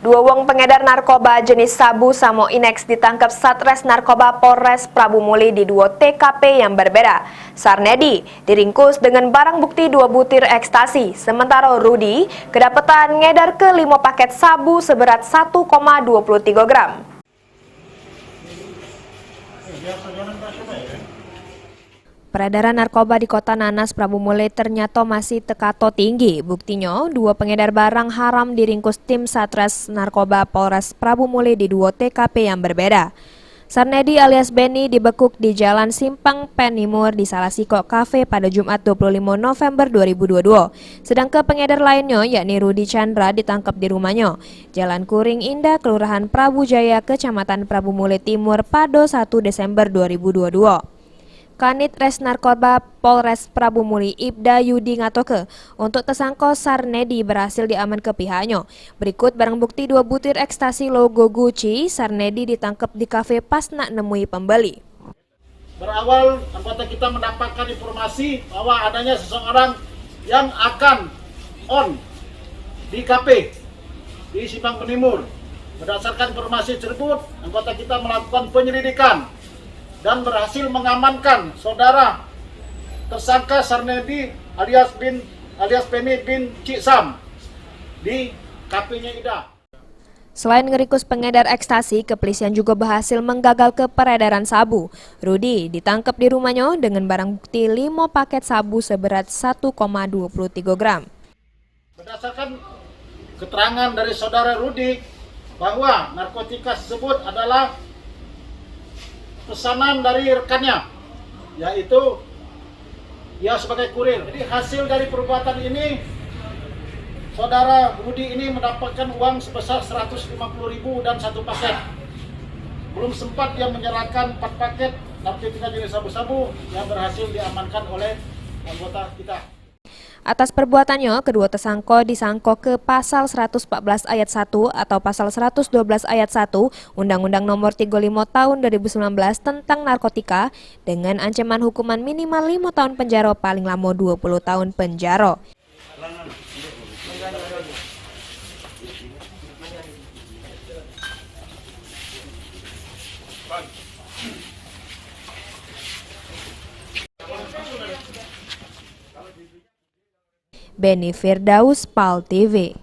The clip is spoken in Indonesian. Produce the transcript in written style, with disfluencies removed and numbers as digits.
Dua wong pengedar narkoba jenis sabu Samo Inex ditangkap Satres Narkoba Polres Prabu Muli di dua TKP yang berbeda. Sarnedi diringkus dengan barang bukti 2 butir ekstasi, sementara Rudi kedapatan ngedar ke 5 paket sabu seberat 1,23 gram. Peredaran narkoba di Kota Nanas, Prabu Muli ternyata masih tekato tinggi. Buktinya, 2 pengedar barang haram diringkus tim Satres Narkoba Polres Prabu Muli di 2 TKP yang berbeda. Sarnedi alias Benny dibekuk di Jalan Simpang Penimur di Salasiko Cafe pada Jumat 25 November 2022. Sedangkan pengedar lainnya yakni Rudi Chandra ditangkap di rumahnya, Jalan Kuring Indah, Kelurahan Prabu Jaya, Kecamatan Prabu Muli Timur pada 1 Desember 2022. Kanit Res Narkoba Polres Prabu Muli Ibda Yudi ngatoke untuk tersangka Sarnedi berhasil diaman ke pihaknya. Berikut barang bukti 2 butir ekstasi logo Gucci. Sarnedi ditangkap di kafe pas nak nemui pembeli. Berawal anggota kita mendapatkan informasi bahwa adanya seseorang yang akan on di kafe di Simpang Penimur. Berdasarkan informasi tersebut, anggota kita melakukan penyelidikan dan berhasil mengamankan saudara tersangka Sarnedi alias Benny bin Cisam di kafenya Ida. Selain ngerikus pengedar ekstasi, kepolisian juga berhasil menggagal ke peredaran sabu. Rudi ditangkap di rumahnya dengan barang bukti 5 paket sabu seberat 1,23 gram. Berdasarkan keterangan dari saudara Rudi bahwa narkotika tersebut adalah pesanan dari rekannya, yaitu dia sebagai kurir. Jadi hasil dari perbuatan ini, saudara Rudi ini mendapatkan uang sebesar 150.000 dan 1 paket. Belum sempat dia menyerahkan 4 paket narkotika jenis sabu-sabu yang berhasil diamankan oleh anggota kita. Atas perbuatannya, kedua tersangka disangka ke pasal 114 ayat 1 atau pasal 112 ayat 1 Undang-Undang Nomor 35 Tahun 2019 tentang narkotika dengan ancaman hukuman minimal 5 tahun penjara paling lama 20 tahun penjara. Benny Firdaus, PAL TV.